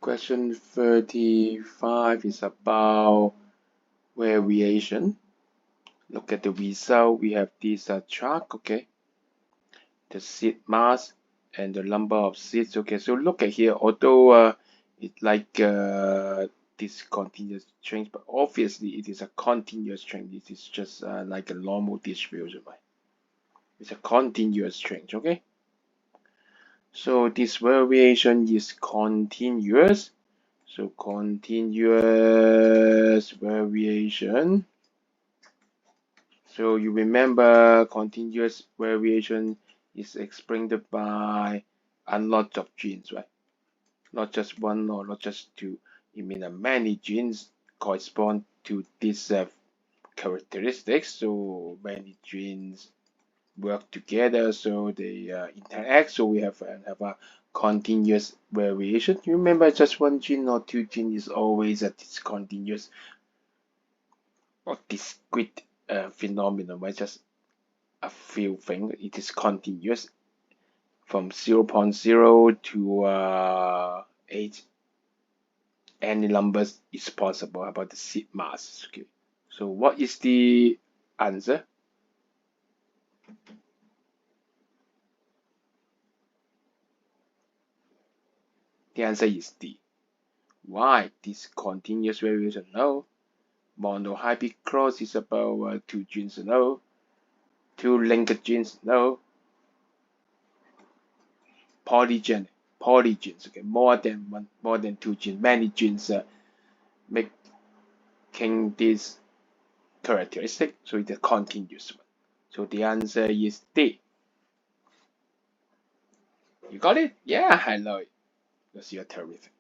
Question 35 is about variation. Look at the result. We have this chart, okay? The seed mass and the number of seeds. Okay, so look at here. Although it's like this continuous change, but obviously it is a continuous change. It is just like a normal distribution, right? It's a continuous change, okay? So this variation is continuous. So continuous variation. So you remember continuous variation is explained by a lot of genes, right? Not just one or not just two. It means many genes correspond to this characteristics. So many genes work together, so they interact. So we have a continuous variation. You remember just one gene or two genes is always a discontinuous or discrete phenomenon, right? Just a few things. It is continuous from 0.0 to 8. Any numbers is possible about the seed mass. Okay. So what is the answer? The answer is D. Why? This continuous variation? No. Monohybrid cross is about 2 genes? No. 2 linked genes? No. Polygenes, okay, more than 1, more than 2 genes, many genes making this characteristic, so it's a continuous one. So the answer is D. You got it? Yeah, I know it. Because you're terrific.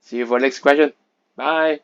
See you for next question. Bye.